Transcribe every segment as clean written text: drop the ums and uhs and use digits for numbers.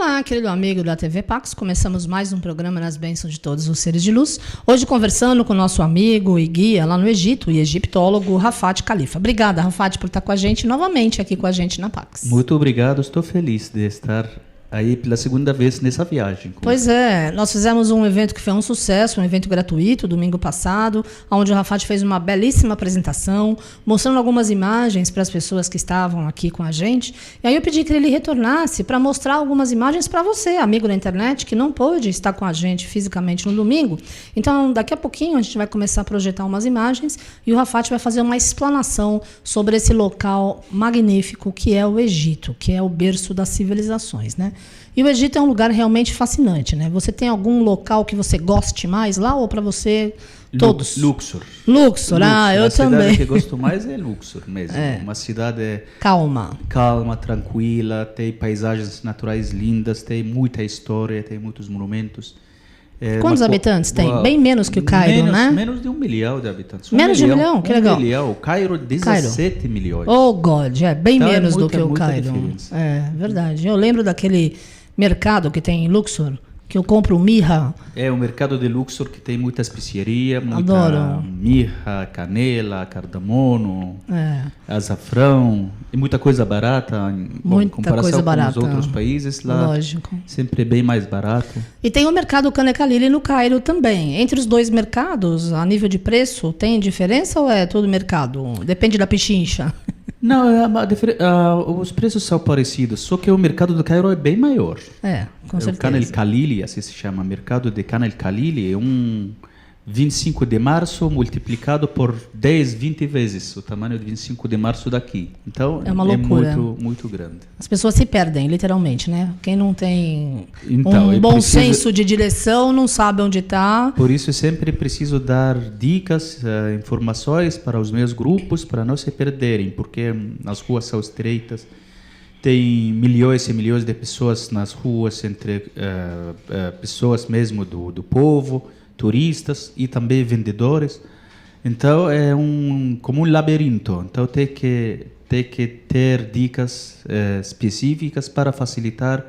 Olá, querido amigo da TV Pax. Começamos mais um programa nas bênçãos de todos os seres de luz. Hoje conversando com o nosso amigo e guia lá no Egito, e egiptólogo Rafat Khalifa. Obrigada, Rafat, por estar com a gente novamente aqui com a gente na Pax. Muito obrigado, estou feliz de estar aí pela segunda vez nessa viagem. Pois é, nós fizemos um evento que foi um sucesso, um evento gratuito, domingo passado, onde o Rafat fez uma belíssima apresentação, mostrando algumas imagens para as pessoas que estavam aqui com a gente. E aí eu pedi que ele retornasse para mostrar algumas imagens para você, amigo da internet, que não pôde estar com a gente fisicamente no domingo. Então, daqui a pouquinho, a gente vai começar a projetar umas imagens e o Rafat vai fazer uma explanação sobre esse local magnífico que é o Egito, que é o berço das civilizações, né? E o Egito é um lugar realmente fascinante, né? Você tem algum local que você goste mais lá ou para você todos? Luxor. Luxor, eu também. A cidade que eu gosto mais é Luxor mesmo. É. Uma cidade calma, tranquila, tem paisagens naturais lindas, tem muita história, tem muitos monumentos. Quantos habitantes tem? Bem menos que o Cairo, né? Menos de 1 milhão de habitantes. Menos de 1 milhão? Que legal. 1 milhão. O Cairo, 17 milhões. Oh, God, bem então menos do que o Cairo. Diferença. É verdade. Eu lembro daquele mercado que tem em Luxor, que eu compro mirra. É o mercado de Luxor que tem muita especiaria, muita Adoro. mirra, canela, cardamomo, açafrão, e muita coisa barata. Em comparação com os outros países, lá lógico, sempre bem mais barato. E tem o mercado Khan el-Khalili no Cairo também. Entre os dois mercados, a nível de preço, tem diferença ou é todo mercado? Depende da pechincha. Não, os preços são parecidos, só que o mercado do Cairo é bem maior. Com certeza. O Khan el-Khalili, assim se chama, mercado de Khan el-Khalili, é 25 de março multiplicado por 10, 20 vezes o tamanho de 25 de março daqui. Então, é uma loucura. Muito grande. As pessoas se perdem, literalmente, né? Quem não tem um bom senso de direção não sabe onde está. Por isso, eu sempre preciso dar dicas, informações para os meus grupos, para não se perderem, porque as ruas são estreitas. Tem milhões e milhões de pessoas nas ruas, entre pessoas mesmo do povo, turistas e também vendedores. Então é como um labirinto. Então tem que ter dicas específicas para facilitar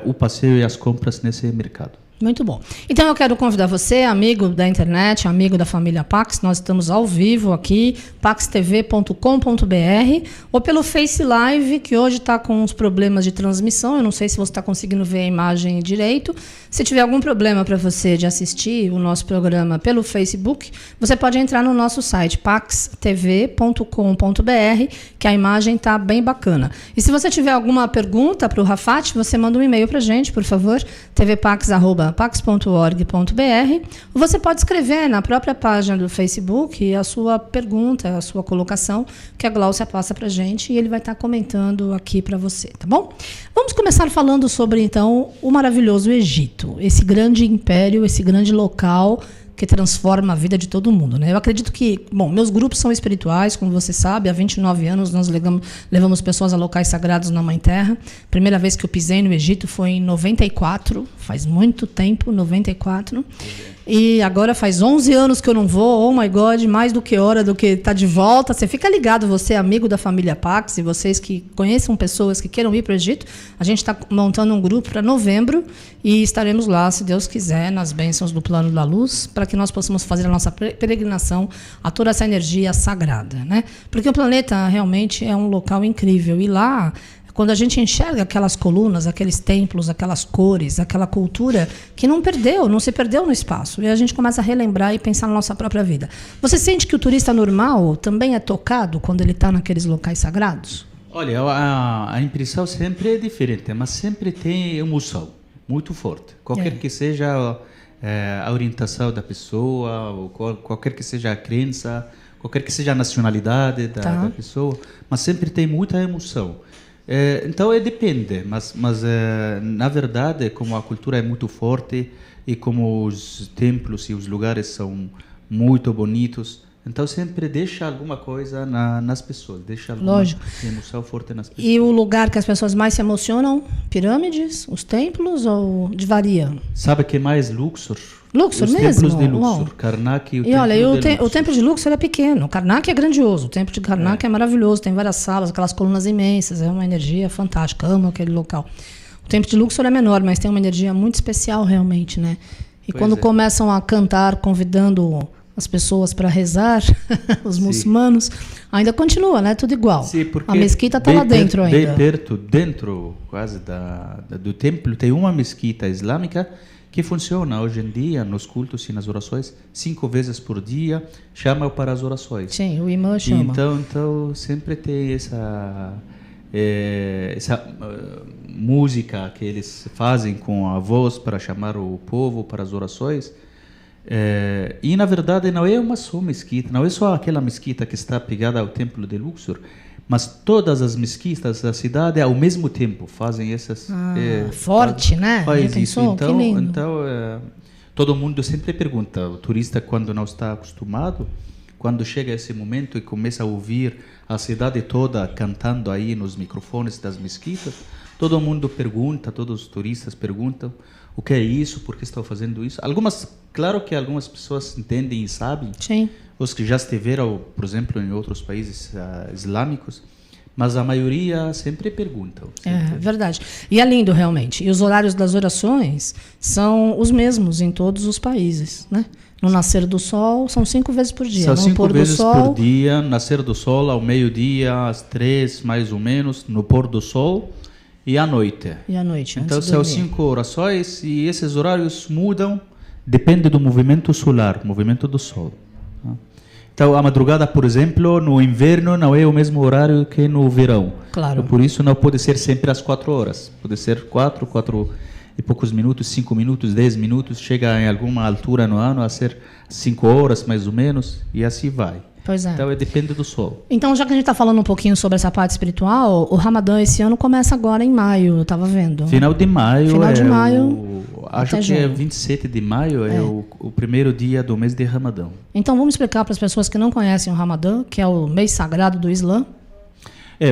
o passeio e as compras nesse mercado. Muito bom. Então eu quero convidar você, amigo da internet, amigo da família Pax, nós estamos ao vivo aqui, paxtv.com.br ou pelo Face Live, que hoje está com uns problemas de transmissão, eu não sei se você está conseguindo ver a imagem direito. Se tiver algum problema para você de assistir o nosso programa pelo Facebook, você pode entrar no nosso site, paxtv.com.br, que a imagem está bem bacana. E se você tiver alguma pergunta para o Rafat, você manda um e-mail para a gente, por favor, tvpax@pax.org.br, ou você pode escrever na própria página do Facebook a sua pergunta, a sua colocação, que a Gláucia passa para a gente e ele vai estar comentando aqui para você, tá bom? Vamos começar falando sobre, então, o maravilhoso Egito, esse grande império, esse grande local que transforma a vida de todo mundo, né? Eu acredito que, meus grupos são espirituais, como você sabe, há 29 anos nós levamos pessoas a locais sagrados na Mãe Terra. Primeira vez que eu pisei no Egito foi em 94, faz muito tempo, 94. E agora faz 11 anos que eu não vou, oh my God, mais do que hora do que estar de volta. Você fica ligado, você amigo da família Pax, e vocês que conheçam pessoas que queiram ir para o Egito, a gente está montando um grupo para novembro e estaremos lá, se Deus quiser, nas bênçãos do Plano da Luz, para que nós possamos fazer a nossa peregrinação a toda essa energia sagrada, né? Porque o planeta realmente é um local incrível, e lá, quando a gente enxerga aquelas colunas, aqueles templos, aquelas cores, aquela cultura que não se perdeu no espaço, e a gente começa a relembrar e pensar na nossa própria vida. Você sente que o turista normal também é tocado quando ele está naqueles locais sagrados? Olha, a impressão sempre é diferente, mas sempre tem emoção muito forte. Qualquer que seja a orientação da pessoa, ou qualquer que seja a crença, qualquer que seja a nacionalidade da pessoa, mas sempre tem muita emoção. Então depende, mas na verdade, como a cultura é muito forte e como os templos e os lugares são muito bonitos, então sempre deixa alguma coisa nas pessoas, deixa alguma emoção forte nas pessoas. E o lugar que as pessoas mais se emocionam? Pirâmides, os templos ou varia? Sabe que mais Luxor? Luxor os mesmo? Templos de Luxor, Karnak e o templo olha, de Luxor. O templo de Luxor é pequeno, o Karnak é grandioso, o templo de Karnak é maravilhoso, tem várias salas, aquelas colunas imensas, é uma energia fantástica, amo aquele local. O templo de Luxor é menor, mas tem uma energia muito especial realmente, né? E quando começam a cantar, convidando as pessoas para rezar, os muçulmanos, ainda continua, né? Tudo igual. Sim, porque a mesquita está lá dentro ainda. Bem perto, dentro quase do templo, tem uma mesquita islâmica que funciona hoje em dia nos cultos e nas orações 5 vezes por dia, chama para as orações. Sim, o imã chama. Então sempre tem essa música que eles fazem com a voz para chamar o povo para as orações. E na verdade não é uma só mesquita, não é só aquela mesquita que está pegada ao templo de Luxor, mas todas as mesquitas da cidade ao mesmo tempo fazem essas forte, né? Faz isso. Então todo mundo sempre pergunta, o turista quando não está acostumado, quando chega esse momento e começa a ouvir a cidade toda cantando aí nos microfones das mesquitas, todo mundo pergunta, todos os turistas perguntam o que é isso, por que estão fazendo isso. Claro que algumas pessoas entendem e sabem. Sim. Os que já estiveram, por exemplo, em outros países islâmicos, mas a maioria sempre perguntam. É verdade. E é lindo realmente. E os horários das orações são os mesmos em todos os países, né? No nascer do sol são 5 vezes por dia. São 5 vezes por dia, nascer do sol ao meio-dia, às 3 mais ou menos, no pôr do sol. E à noite. Então são 5 orações e esses horários mudam, depende do movimento solar, movimento do sol. Então a madrugada, por exemplo, no inverno não é o mesmo horário que no verão. Claro. Por isso não pode ser sempre às 4 horas. Pode ser 4 e poucos minutos, 5 minutos, 10 minutos. Chega em alguma altura no ano a ser 5 horas mais ou menos e assim vai. Pois é. Então depende do sol. Então, já que a gente está falando um pouquinho sobre essa parte espiritual, o Ramadã esse ano começa agora em maio, eu estava vendo. Final de maio. Acho que junho. é 27 de maio, é o primeiro dia do mês de Ramadã. Então, vamos explicar para as pessoas que não conhecem o Ramadã, que é o mês sagrado do Islã.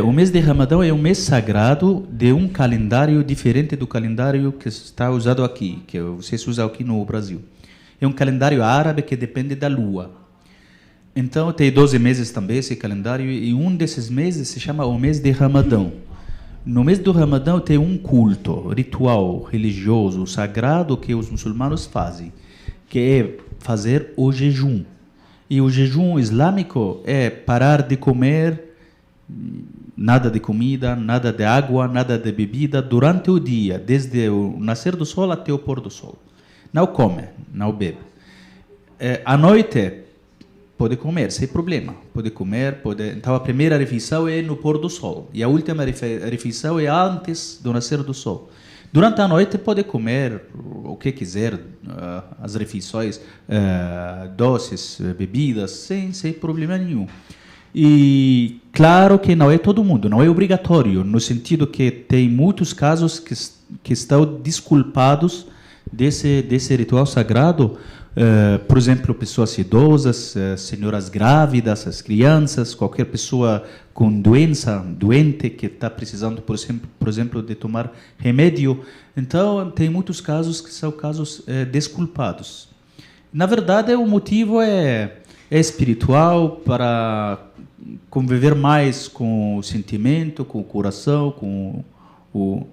O mês de Ramadã é um mês sagrado de um calendário diferente do calendário que está usado aqui, que vocês usam aqui no Brasil. É um calendário árabe que depende da lua. Então, tem 12 meses também esse calendário, e um desses meses se chama o mês de Ramadã. No mês do Ramadã tem um culto, ritual religioso, sagrado que os muçulmanos fazem, que é fazer o jejum. E o jejum islâmico é parar de comer nada de comida, nada de água, nada de bebida durante o dia, desde o nascer do sol até o pôr do sol. Não come, não bebe. À noite pode comer, sem problema. Pode comer, Então, a primeira refeição é no pôr do sol. E a última refeição é antes do nascer do sol. Durante a noite, pode comer o que quiser, as refeições, doces, bebidas, sem problema nenhum. E, claro que não é todo mundo, não é obrigatório, no sentido que tem muitos casos que estão desculpados desse ritual sagrado. Por exemplo, pessoas idosas, senhoras grávidas, as crianças, qualquer pessoa com doente que está precisando, por exemplo, de tomar remédio. Então, tem muitos casos que são casos desculpados. Na verdade, o motivo é espiritual, para conviver mais com o sentimento, com o coração,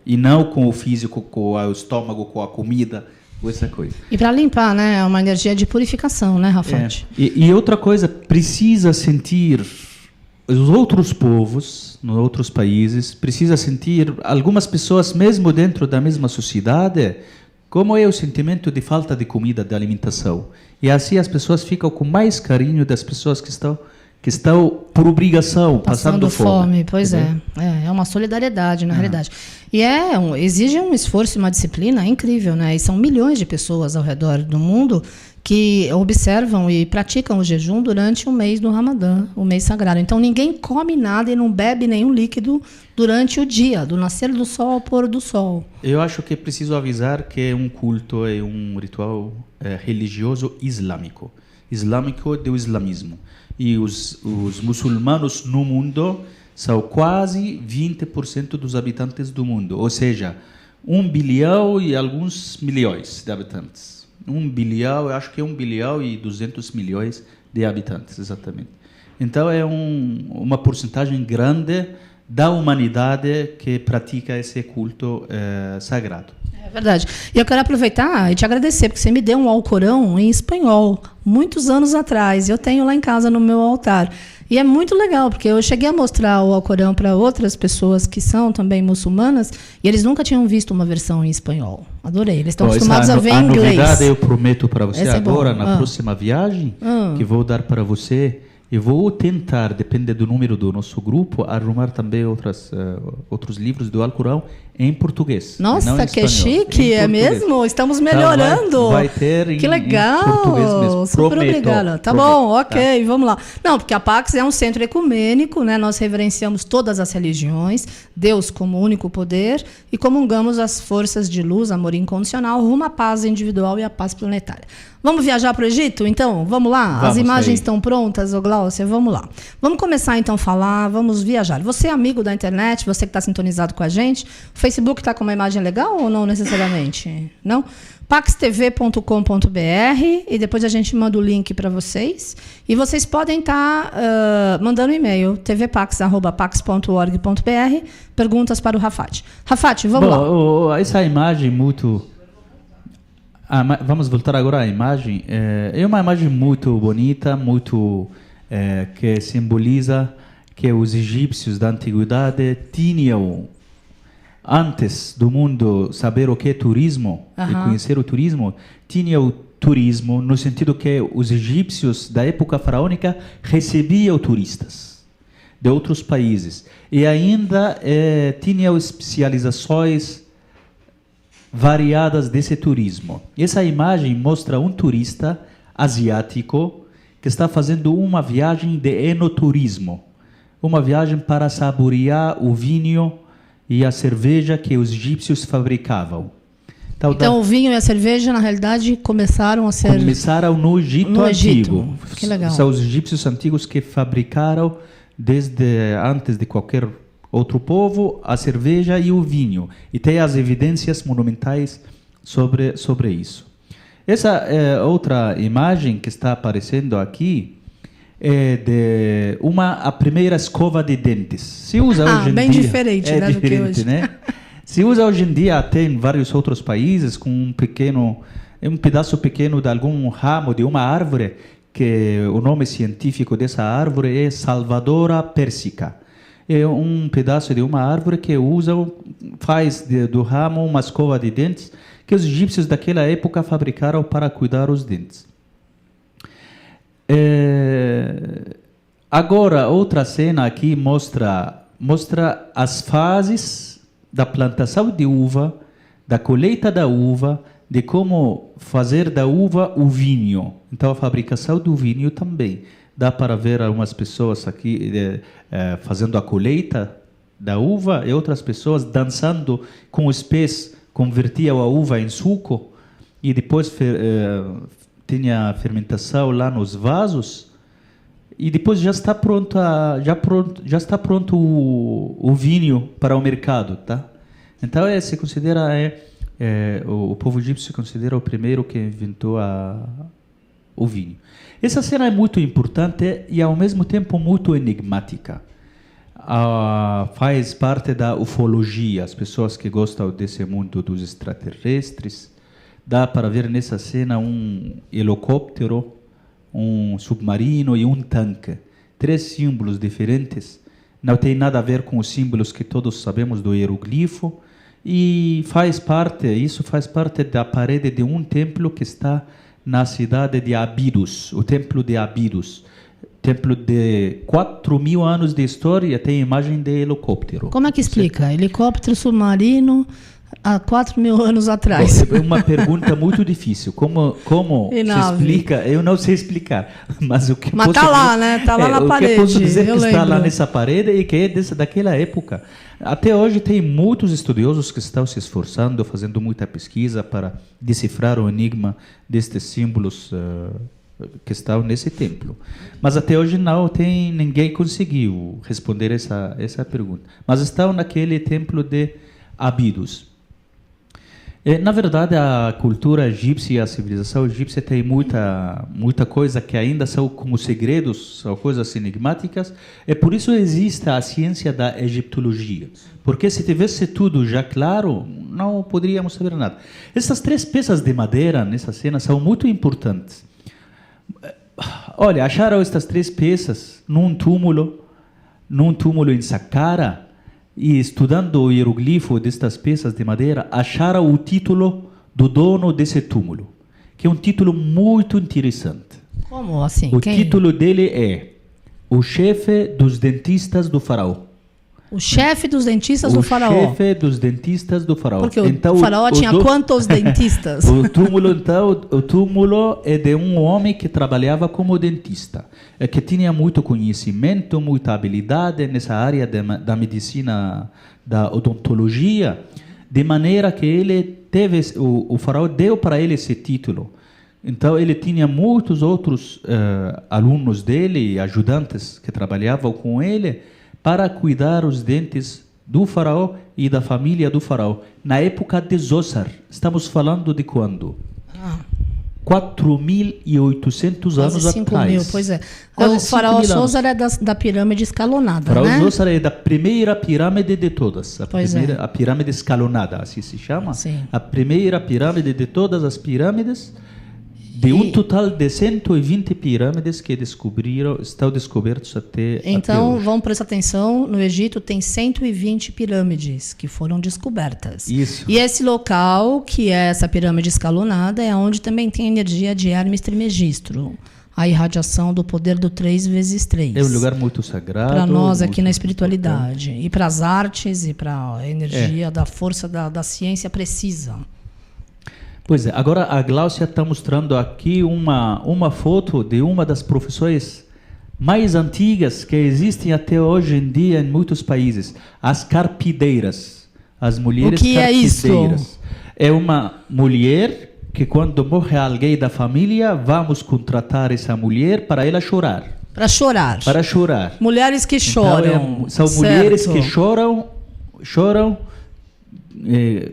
e não com o físico, com o estômago, com a comida, essa coisa. E para limpar, né? É uma energia de purificação, né, Rafante? E outra coisa, precisa sentir os outros povos, nos outros países, precisa sentir algumas pessoas, mesmo dentro da mesma sociedade, como é o sentimento de falta de comida, de alimentação. E assim as pessoas ficam com mais carinho das pessoas que estão por obrigação, passando fome. Pois é uma solidariedade, na realidade. E exige um esforço e uma disciplina incrível, né? E são milhões de pessoas ao redor do mundo que observam e praticam o jejum durante o mês do Ramadã, o mês sagrado. Então, ninguém come nada e não bebe nenhum líquido durante o dia, do nascer do sol ao pôr do sol. Eu acho que é preciso avisar que é um culto, é um ritual religioso islâmico do islamismo. E os muçulmanos no mundo são quase 20% dos habitantes do mundo, ou seja, 1 bilhão e alguns milhões de habitantes. 1 bilhão, eu acho que é 1 bilhão e 200 milhões de habitantes, exatamente. Então é uma porcentagem grande da humanidade que pratica esse culto sagrado. É verdade. E eu quero aproveitar e te agradecer, porque você me deu um Alcorão em espanhol, muitos anos atrás. Eu tenho lá em casa no meu altar. E é muito legal, porque eu cheguei a mostrar o Alcorão para outras pessoas que são também muçulmanas, e eles nunca tinham visto uma versão em espanhol. Adorei. Eles estão acostumados a ver em inglês. A novidade eu prometo para você agora, bom. na próxima viagem, que vou dar para você. E vou tentar, depende do número do nosso grupo, arrumar também outros livros do Alcorão em português. Nossa, que chique, é mesmo? Estamos melhorando. Então vai ter que legal. Em português mesmo. Super obrigada. Tá bom, ok, tá. Vamos lá. Não, porque a Pax é um centro ecumênico, né? Nós reverenciamos todas as religiões, Deus como único poder, e comungamos as forças de luz, amor incondicional, rumo à paz individual e à paz planetária. Vamos viajar para o Egito, então? Vamos lá? Vamos, as imagens estão prontas, ô Gláucia? Vamos lá. Vamos começar, então, a falar, vamos viajar. Você é amigo da internet, você que está sintonizado com a gente, o Facebook está com uma imagem legal ou não necessariamente? Não? paxtv.com.br, e depois a gente manda o link para vocês. E vocês podem estar mandando e-mail, tvpax@pax.org.br, perguntas para o Rafat. Rafat, vamos lá. Essa imagem muito... vamos voltar agora à imagem. É uma imagem muito bonita, muito que simboliza que os egípcios da antiguidade tinham, antes do mundo saber o que é turismo e conhecer o turismo, tinham o turismo no sentido que os egípcios da época faraônica recebiam turistas de outros países e ainda tinham especializações variadas desse turismo. Essa imagem mostra um turista asiático que está fazendo uma viagem de enoturismo, uma viagem para saborear o vinho e a cerveja que os egípcios fabricavam. Então o vinho e a cerveja, na realidade, começaram no Egito Antigo. Que legal. São os egípcios antigos que fabricaram, desde antes de qualquer outro povo, a cerveja e o vinho. E tem as evidências monumentais sobre isso. Essa outra imagem que está aparecendo aqui é de a primeira escova de dentes. Se usa hoje em bem dia, diferente, né, do que hoje. Né? Se usa hoje em dia até em vários outros países com um pedaço pequeno de algum ramo de uma árvore, que o nome científico dessa árvore é Salvadora persica. É um pedaço de uma árvore que faz do ramo uma escova de dentes que os egípcios daquela época fabricaram para cuidar os dentes. Agora, outra cena aqui mostra as fases da plantação de uva, da colheita da uva, de como fazer da uva o vinho. Então, a fabricação do vinho também. Dá para ver algumas pessoas aqui fazendo a colheita da uva e outras pessoas dançando com os pés, convertiam a uva em suco e depois tinha a fermentação lá nos vasos e depois já está pronto o vinho para o mercado, tá? Então se considera o povo egípcio se considera o primeiro que inventou o vinho. Essa cena é muito importante e ao mesmo tempo muito enigmática. Faz parte da ufologia, as pessoas que gostam desse mundo dos extraterrestres. Dá para ver nessa cena um helicóptero, um submarino e um tanque. 3 símbolos diferentes. Não tem nada a ver com os símbolos que todos sabemos do hieroglifo. E isso faz parte da parede de um templo que está na cidade de Abidos, o templo de Abidos. Templo de 4.000 anos de história, tem imagem de helicóptero. Como é que explica? Helicóptero submarino há 4.000 anos atrás. É uma pergunta muito difícil. Como se explica? Eu não sei explicar. Mas o que posso está lá, né? Está lá na parede. O que eu posso dizer que está lá nessa parede e que é daquela época. Até hoje tem muitos estudiosos que estão se esforçando, fazendo muita pesquisa para decifrar o enigma destes símbolos que estão nesse templo. Mas até hoje ninguém conseguiu responder essa pergunta. Mas estão naquele templo de Abidos. Na verdade, a cultura egípcia, a civilização egípcia tem muita coisa que ainda são como segredos, são coisas enigmáticas. E por isso existe a ciência da egiptologia. Porque se tivesse tudo já claro, não poderíamos saber nada. Essas 3 peças de madeira nessa cena são muito importantes. Olha, acharam estas 3 peças num túmulo em Saqqara. E estudando o hieroglifo destas peças de madeira, acharam o título do dono desse túmulo, que é um título muito interessante. Como assim? O título dele é O Chefe dos Dentistas do Faraó. O chefe dos dentistas do faraó. O chefe dos dentistas do faraó. Porque o faraó tinha quantos dentistas? O túmulo é de um homem que trabalhava como dentista, que tinha muito conhecimento, muita habilidade nessa área da medicina, da odontologia, de maneira que ele teve, o faraó deu para ele esse título. Então ele tinha muitos outros alunos dele, ajudantes que trabalhavam com ele, para cuidar os dentes do faraó e da família do faraó. Na época de Zoser, estamos falando de quando? 4.800 anos Quase 5 atrás. mil, pois é. O faraó Zoser é da pirâmide escalonada, faraó né? Zoser é da primeira pirâmide de todas. A pirâmide escalonada, assim se chama. Sim. A primeira pirâmide de todas as pirâmides, de um total de 120 pirâmides que estão descobertos até Então, hoje. vamos prestar atenção, no Egito tem 120 pirâmides que foram descobertas. Isso. E esse local, que é essa pirâmide escalonada, é onde também tem a energia de Hermes Trismegisto, a irradiação do poder do 3 × 3. É um lugar muito sagrado. Para nós aqui na espiritualidade, e para as artes, e para a energia da força da ciência precisa. Pois é, agora a Gláucia está mostrando aqui uma foto de uma das profissões mais antigas que existem até hoje em dia em muitos países, as carpideiras, as mulheres carpideiras. É isso? É uma mulher que quando morre alguém da família, vamos contratar essa mulher para ela chorar. Para chorar. Para chorar. Mulheres que choram. Então, são mulheres que choram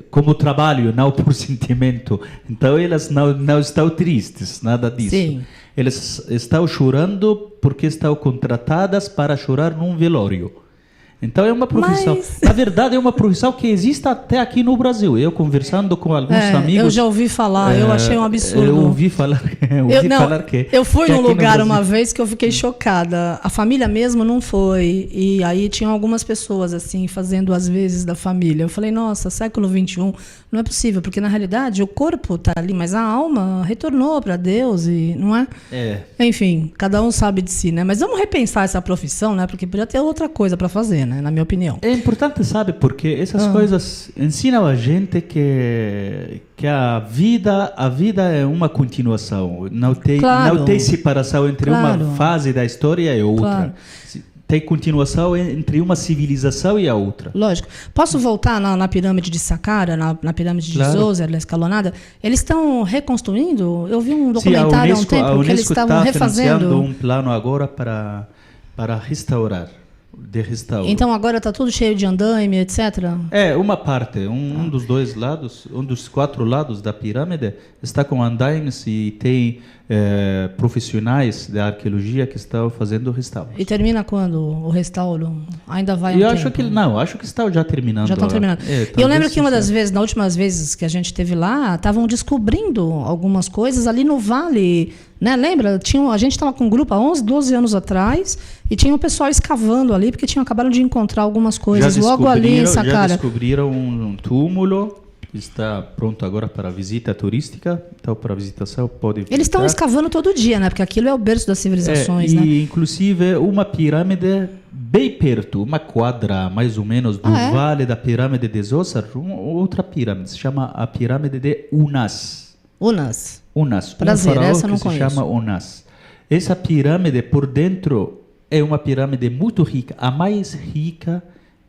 como trabalho, não por sentimento. Então elas não estão tristes, nada disso. Sim. Elas estão chorando porque estão contratadas para chorar num velório. Então é uma profissão. Na verdade, é uma profissão que existe até aqui no Brasil. Eu conversando com alguns amigos. Eu já ouvi falar, eu achei um absurdo. Eu ouvi falar que. Eu fui num lugar no uma vez que eu fiquei chocada. A família mesmo não foi. E aí tinham algumas pessoas assim fazendo as vezes da família. Eu falei, nossa, século XXI, não é possível, porque na realidade o corpo está ali, mas a alma retornou para Deus e não é? Enfim, cada um sabe de si, né? Mas vamos repensar essa profissão, né? Porque podia ter outra coisa para fazer, né? Na minha opinião. É importante, sabe, porque essas coisas ensinam a gente que a vida é uma continuação. Não tem separação entre uma fase da história e outra. Claro. Tem continuação entre uma civilização e a outra. Lógico. Posso voltar na pirâmide de Saqqara, na pirâmide de Zoser, na escalonada? Eles estão reconstruindo? Eu vi um documentário há um tempo que eles estavam refazendo. Um plano agora para restaurar. Então agora está tudo cheio de andaime, etc? É, uma parte. Um dos 2 lados, um dos 4 lados da pirâmide está com andaimes e tem profissionais da arqueologia que estão fazendo o restauro. E termina quando o restauro? Ainda vai acho que está já terminando. Já estão terminando. E eu lembro que uma das vezes, nas últimas vezes que a gente esteve lá, estavam descobrindo algumas coisas ali no vale, né? Lembra? A gente estava com um grupo há 11, 12 anos atrás e tinha um pessoal escavando ali porque tinham acabado de encontrar algumas coisas logo ali em Saqqara. Já descobriram um túmulo. Está pronto agora para visita turística, então para visitação pode visitar. Eles estão escavando todo dia, né? Porque aquilo é o berço das civilizações, né? E inclusive uma pirâmide bem perto, uma quadra mais ou menos do vale da pirâmide de Zoser, outra pirâmide, se chama a pirâmide de Unas. Unas. Prazer, essa eu não se conheço. chama Unas. Essa pirâmide por dentro é uma pirâmide muito rica, a mais rica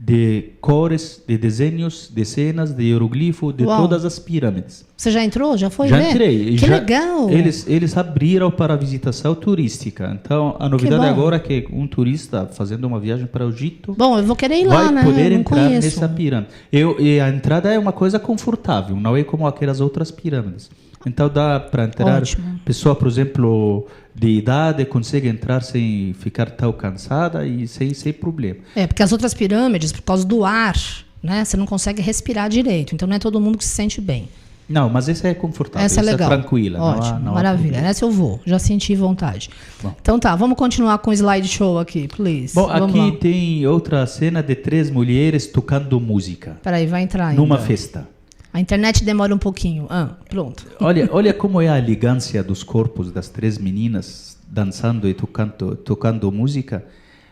de cores, de desenhos, de cenas, de hieroglifo, de todas as pirâmides. Você já entrou? Já foi já ver? Entrei. Que já, legal! Eles abriram para visitação turística. Então, a novidade agora é que um turista fazendo uma viagem para o Egito... Bom, eu vou querer ir lá, né? Vai poder eu não entrar conheço. nessa pirâmide. E a entrada é uma coisa confortável, não é como aquelas outras pirâmides. Então, dá para entrar... Ótimo. Pessoa, por exemplo, de idade, consegue entrar sem ficar tão cansada e sem problema. Porque as outras pirâmides, por causa do ar, né, você não consegue respirar direito. Então, não é todo mundo que se sente bem. Não, mas essa é confortável, essa é legal. É tranquila. Ótimo, não há maravilha. problema. Essa eu vou, já senti vontade. Bom. Então tá, vamos continuar com o slideshow aqui, please. Bom, vamos aqui lá. tem outra cena de 3 mulheres tocando música. Peraí, vai entrar ainda. Numa festa. A internet demora um pouquinho. Pronto. Olha como é a elegância dos corpos das 3 meninas dançando e tocando música.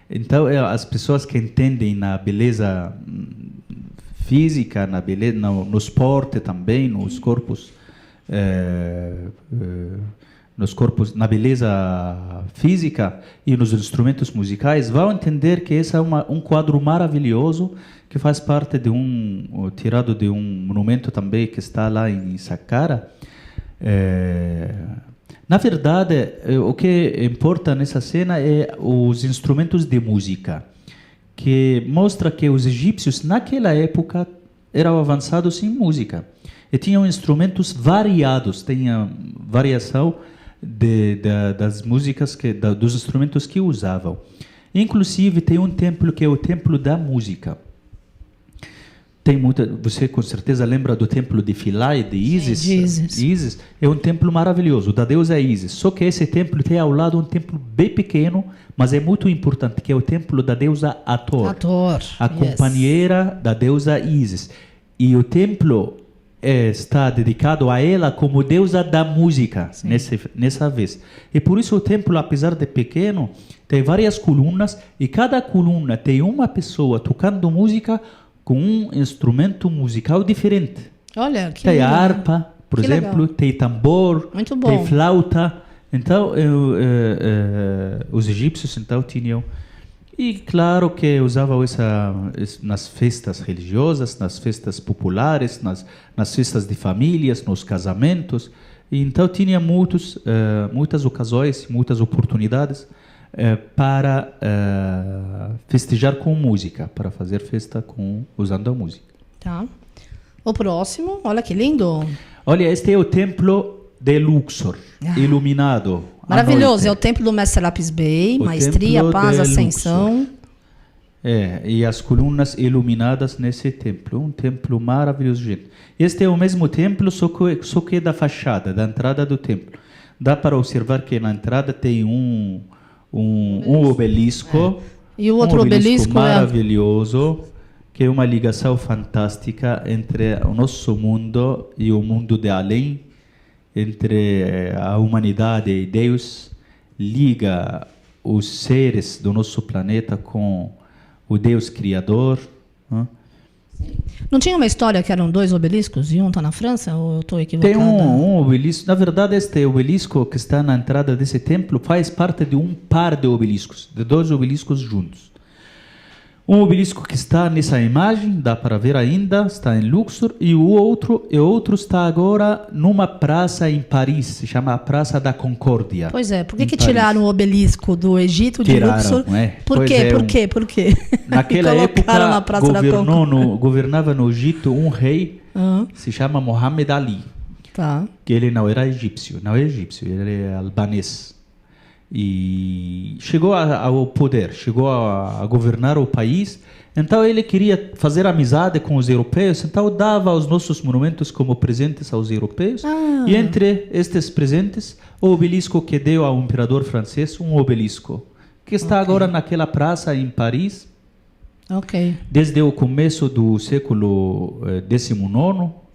Então, as pessoas que entendem na beleza física, no esporte também, nos corpos, na beleza física e nos instrumentos musicais, vão entender que esse é um quadro maravilhoso que faz parte de tirado de um monumento também que está lá em Saqqara. Na verdade, o que importa nessa cena é os instrumentos de música, que mostra que os egípcios naquela época eram avançados em música e tinham instrumentos variados, tinha variação das músicas dos instrumentos que usavam. Inclusive tem um templo que é o templo da música. Você com certeza lembra do templo de Philae, de Isis? Sim, de Isis. Isis é um templo maravilhoso, da deusa Isis. Só que esse templo tem ao lado um templo bem pequeno, mas é muito importante, que é o templo da deusa Hathor. A companheira da deusa Isis. E o templo está dedicado a ela como deusa da música, nessa vez. E por isso o templo, apesar de pequeno, tem várias colunas, e cada coluna tem uma pessoa tocando música com um instrumento musical diferente. Olha, que tem legal. Harpa, por exemplo, tem tambor, tem flauta. Então, os egípcios então tinham... E claro que usavam nas festas religiosas, nas festas populares, nas festas de famílias, nos casamentos. E então tinha muitas ocasiões, muitas oportunidades para festejar com música, para fazer festa usando a música. Tá. O próximo, olha que lindo. Olha, este é o templo de Luxor, iluminado. Maravilhoso, é o templo do Mestre Serapis Bey, maestria, paz, ascensão. E as colunas iluminadas nesse templo, um templo maravilhoso, gente. Este é o mesmo templo, só que da fachada, da entrada do templo. Dá para observar que na entrada tem um obelisco. E o outro obelisco maravilhoso, que é uma ligação fantástica entre o nosso mundo e o mundo de além, entre a humanidade e Deus, liga os seres do nosso planeta com o Deus Criador. Não tinha uma história que eram 2 obeliscos e um está na França? Ou eu estou equivocada? Tem um obelisco. Na verdade, este obelisco que está na entrada desse templo faz parte de um par de obeliscos, de 2 obeliscos juntos. Um obelisco que está nessa imagem, dá para ver ainda, está em Luxor, e o outro está agora numa praça em Paris, se chama a Praça da Concórdia. Pois é, por que tiraram o obelisco do Egito de Luxor? Por quê? Por quê? Naquela época, governava no Egito um rei, se chama Mohammed Ali, que ele não era egípcio, ele é albanês. E chegou ao poder, chegou a governar o país. Então ele queria fazer amizade com os europeus, então dava os nossos monumentos como presentes aos europeus. E entre estes presentes, o obelisco que deu ao imperador francês, um obelisco que está agora naquela praça em Paris. Desde o começo do século XIX,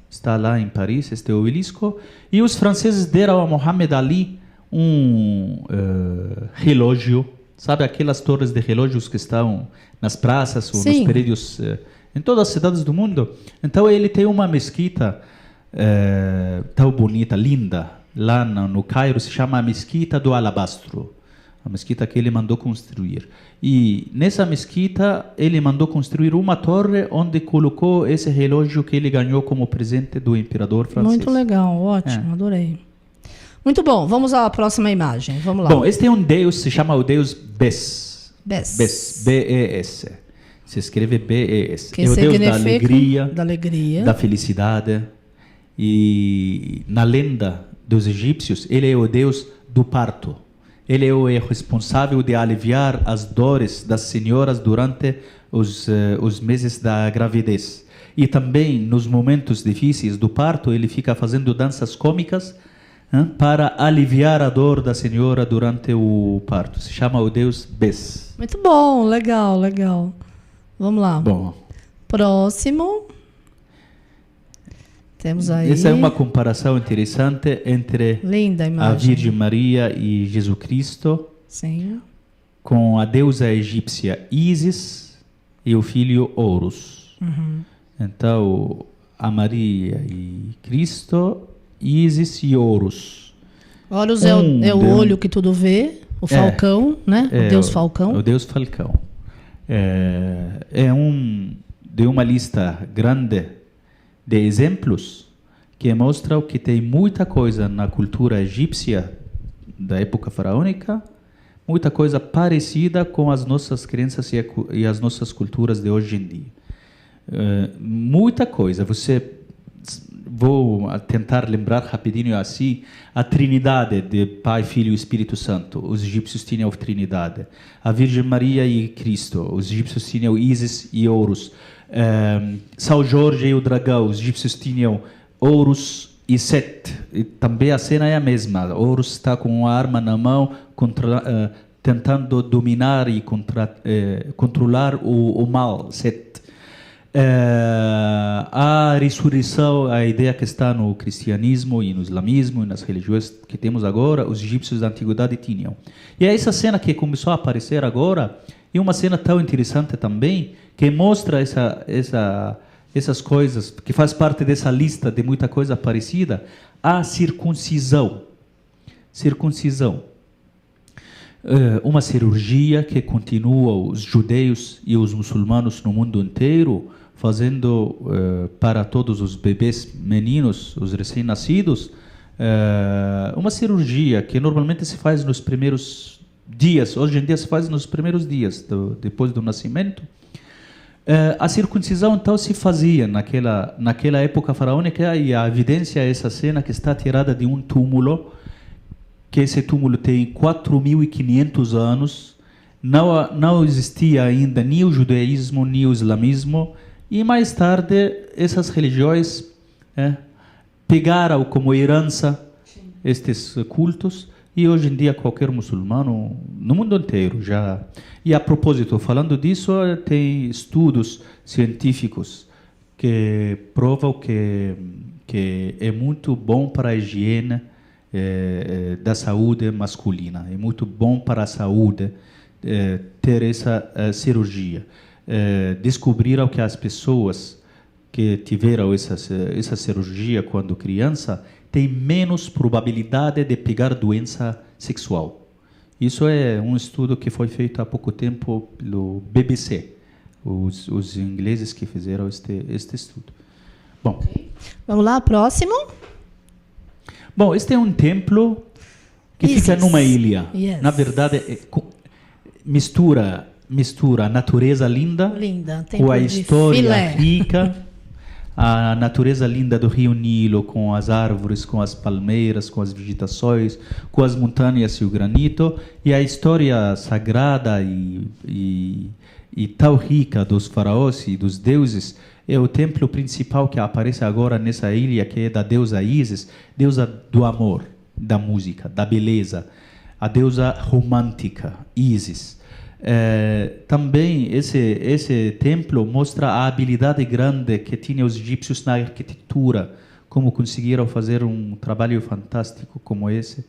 está lá em Paris este obelisco. E os franceses deram a Mohammed Ali relógio, sabe aquelas torres de relógios que estão nas praças ou nos prédios em todas as cidades do mundo? Então ele tem uma mesquita tão bonita, linda, lá no Cairo, se chama a Mesquita do Alabastro. a mesquita que ele mandou construir. E nessa mesquita ele mandou construir uma torre onde colocou esse relógio que ele ganhou como presente do imperador francês. Muito legal, ótimo, adorei. Muito bom, vamos à próxima imagem, vamos lá. Bom, este é um deus, se chama o deus Bes. Bes. B-E-S. Se escreve B-E-S. Que é o deus da significa alegria, da felicidade. E na lenda dos egípcios, ele é o deus do parto. Ele é o responsável de aliviar as dores das senhoras durante os meses da gravidez. E também nos momentos difíceis do parto, ele fica fazendo danças cômicas para aliviar a dor da senhora durante o parto. Se chama o deus Bes. Muito bom, legal, legal. Vamos lá. Bom. Próximo. Temos aí. Essa é uma comparação interessante entre linda imagem. A Virgem Maria e Jesus Cristo. Sim. Com a deusa egípcia Ísis e o filho Horus. Uhum. Então, a Maria e Cristo, Ísis e Horus. Horus é o olho que tudo vê, o falcão, né? O deus falcão. O deus falcão. É de uma lista grande de exemplos que mostram que tem muita coisa na cultura egípcia da época faraônica, muita coisa parecida com as nossas crenças e as nossas culturas de hoje em dia. Muita coisa. Vou tentar lembrar rapidinho assim, a Trindade de Pai, Filho e Espírito Santo. Os egípcios tinham a Trindade. A Virgem Maria e Cristo. Os egípcios tinham Ísis e Horus. São Jorge e o dragão. Os egípcios tinham Horus e Set. E também a cena é a mesma. Horus está com uma arma na mão, tentando dominar e controlar o mal, Set. A ressurreição, a ideia que está no cristianismo e no islamismo e nas religiões que temos agora, os egípcios da antiguidade tinham. E essa cena que começou a aparecer agora é uma cena tão interessante também, que mostra essas coisas, que faz parte dessa lista de muita coisa parecida, a circuncisão. Circuncisão. Uma cirurgia que continua os judeus e os muçulmanos no mundo inteiro fazendo para todos os bebês meninos, os recém-nascidos, uma cirurgia que normalmente se faz nos primeiros dias, hoje em dia se faz nos primeiros dias depois do nascimento. A circuncisão então se fazia naquela época faraônica, e a evidência é essa cena que está tirada de um túmulo, que esse túmulo tem 4.500 anos, não existia ainda nem o judaísmo nem o islamismo, e mais tarde essas religiões pegaram como herança estes cultos, e hoje em dia qualquer muçulmano no mundo inteiro já. E a propósito, falando disso, tem estudos científicos que provam que é muito bom para a higiene da saúde masculina, é muito bom para a saúde ter essa cirurgia. Descobriram que as pessoas que tiveram essa cirurgia quando criança têm menos probabilidade de pegar doença sexual. Isso é um estudo que foi feito há pouco tempo pelo BBC, os ingleses que fizeram este estudo. Bom, vamos lá, próximo. Bom, este é um templo que fica numa ilha. Yes. Na verdade, mistura a natureza linda com a história rica, a natureza linda do rio Nilo, com as árvores, com as palmeiras, com as vegetações, com as montanhas e o granito, e a história sagrada e tão rica dos faraós e dos deuses. É o templo principal que aparece agora nessa ilha, que é da deusa Ísis, deusa do amor, da música, da beleza, a deusa romântica, Ísis. Também esse templo mostra a habilidade grande que tinham os egípcios na arquitetura, como conseguiram fazer um trabalho fantástico como esse.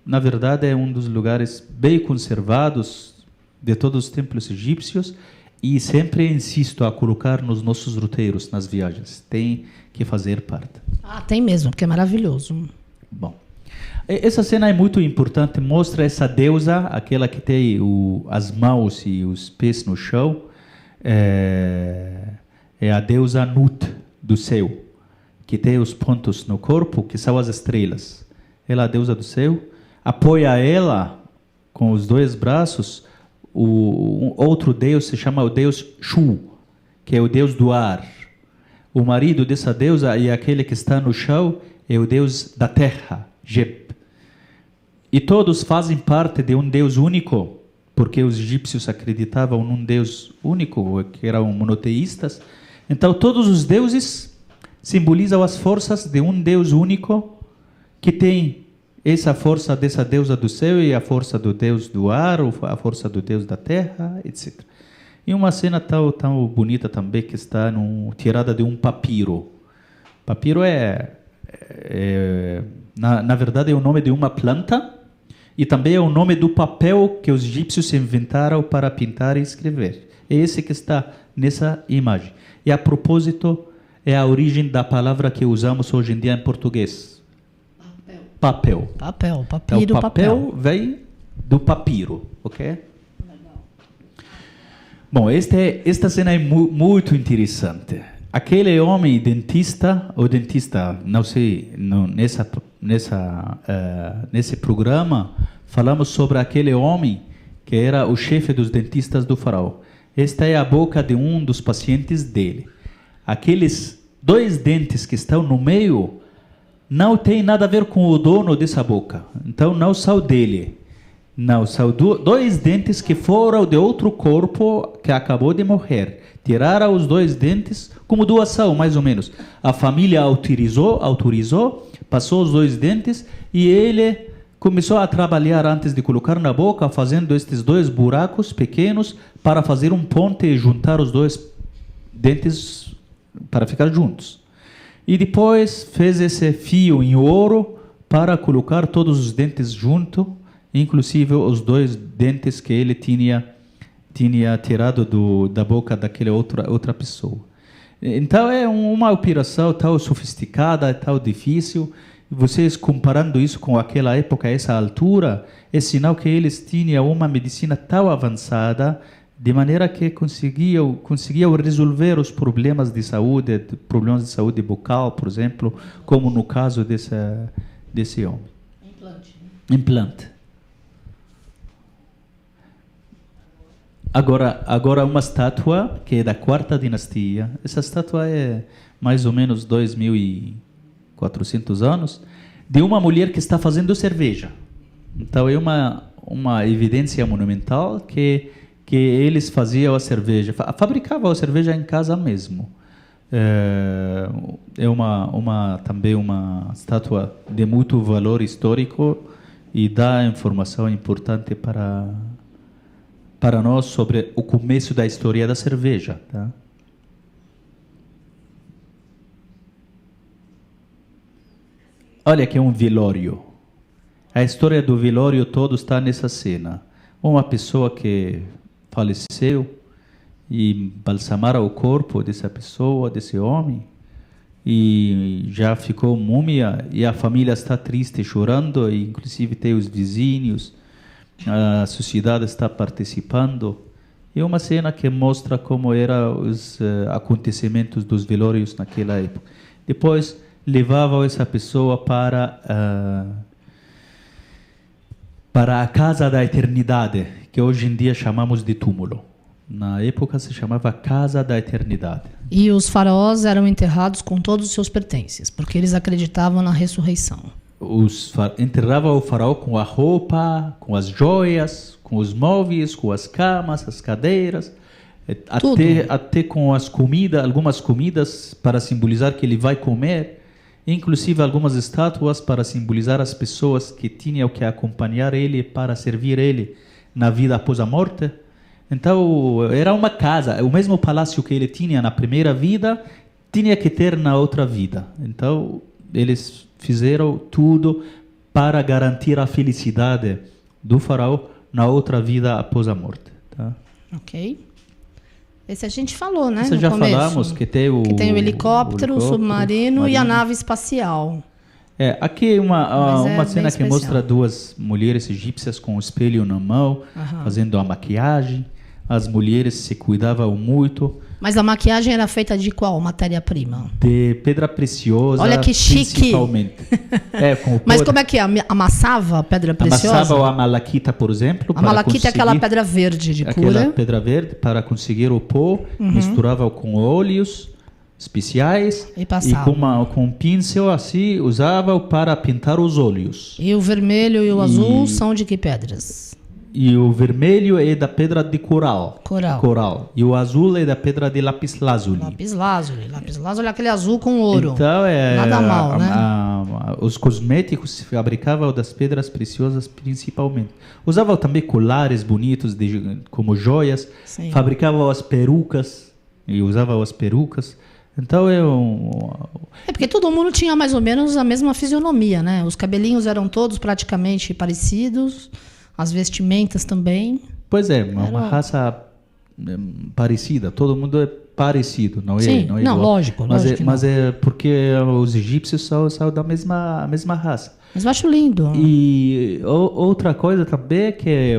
Na verdade, é um dos lugares bem conservados de todos os templos egípcios, e sempre insisto a colocar nos nossos roteiros, nas viagens. Tem que fazer parte. Tem mesmo, porque é maravilhoso. Bom, Essa cena é muito importante, mostra essa deusa, aquela que tem as mãos e os pés no chão, é a deusa Nut, do céu, que tem os pontos no corpo, que são as estrelas. Ela é a deusa do céu, apoia ela com os dois braços, outro deus se chama o deus Shu, que é o deus do ar. O marido dessa deusa e aquele que está no chão é o deus da terra, Geb. E todos fazem parte de um Deus único, porque os egípcios acreditavam num Deus único, que eram monoteístas. Então, todos os deuses simbolizam as forças de um Deus único, que tem essa força dessa deusa do céu e a força do Deus do ar, a força do Deus da terra, etc. E uma cena tão bonita também, que está tirada de um papiro. Papiro na verdade, é o nome de uma planta, e também é o nome do papel que os egípcios inventaram para pintar e escrever. É esse que está nessa imagem. E, a propósito, é a origem da palavra que usamos hoje em dia em português. Papel. Papel. Então, o papel vem do papiro, ok? Bom, esta cena é muito interessante. Aquele homem dentista, não sei, nesse programa, falamos sobre aquele homem que era o chefe dos dentistas do faraó. Esta é a boca de um dos pacientes dele. Aqueles 2 dentes que estão no meio não tem nada a ver com o dono dessa boca. Então, não são dele. Não, são 2 dentes que foram de outro corpo que acabou de morrer. Tiraram os 2 dentes como doação, mais ou menos. A família autorizou, passou os 2 dentes e ele começou a trabalhar antes de colocar na boca, fazendo estes 2 buracos pequenos para fazer um ponte e juntar os 2 dentes para ficar juntos. E depois fez esse fio em ouro para colocar todos os dentes juntos, inclusive os 2 dentes que ele tinha tirado da boca daquela outra pessoa. Então é uma operação tão sofisticada, tão difícil. Vocês comparando isso com aquela época, essa altura, é sinal que eles tinham uma medicina tão avançada, de maneira que conseguiam resolver os problemas de saúde bucal, por exemplo, como no caso desse homem. Implante. Agora uma estátua que é da 4ª dinastia. Essa estátua é mais ou menos 2.400 anos, de uma mulher que está fazendo cerveja. Então é uma evidência monumental que eles faziam a cerveja, fabricavam a cerveja em casa mesmo. É também uma estátua de muito valor histórico e dá informação importante para nós sobre o começo da história da cerveja. Tá? Olha que é um velório. A história do velório todo está nessa cena. Uma pessoa que faleceu e balsamaram o corpo dessa pessoa, desse homem, e já ficou múmia, e a família está triste, chorando, e inclusive tem os vizinhos, a sociedade está participando. É uma cena que mostra como eram os acontecimentos dos velórios naquela época. Depois levavam essa pessoa para a Casa da Eternidade, que hoje em dia chamamos de túmulo. Na época se chamava Casa da Eternidade. E os faraós eram enterrados com todos os seus pertences, porque eles acreditavam na ressurreição. Enterravam o faraó com a roupa, com as joias, com os móveis, com as camas, as cadeiras, até com as comidas, algumas comidas para simbolizar que ele vai comer, inclusive algumas estátuas para simbolizar as pessoas que tinham que acompanhar ele para servir ele na vida após a morte. Então, era uma casa, o mesmo palácio que ele tinha na primeira vida, tinha que ter na outra vida. Então, eles fizeram tudo para garantir a felicidade do faraó na outra vida após a morte. Tá? Ok. Esse a gente falou, né? Esse já falamos, que tem o helicóptero, o submarino e a nave espacial. Aqui uma cena que especial. mostra duas mulheres egípcias com o espelho na mão, fazendo a maquiagem. As mulheres se cuidavam muito. Mas a maquiagem era feita de qual matéria-prima? De pedra preciosa, Olha que chique. principalmente. Mas como é que é? Amassava a pedra preciosa? Amassava a malaquita, por exemplo. A malaquita é aquela pedra verde de aquela cura. pedra verde para conseguir o pó. Misturava com óleos especiais E passava. com um pincel assim usava para pintar os olhos. E o vermelho e o azul são de que pedras? E o vermelho é da pedra de coral. Coral. E o azul é da pedra de lápis lazuli. Lápis lazuli é aquele azul com ouro. Então, Nada mal, né? Os cosméticos se fabricavam das pedras preciosas principalmente. Usavam também colares bonitos como joias. Sim. Fabricavam as perucas. E usavam as perucas. Então porque todo mundo tinha mais ou menos a mesma fisionomia, né? Os cabelinhos eram todos praticamente parecidos. As vestimentas também. Pois é, uma raça parecida. Todo mundo é parecido, não é? Sim, não é não, igual. lógico. Mas é porque os egípcios são da mesma raça. Mas eu acho lindo. E outra coisa também que é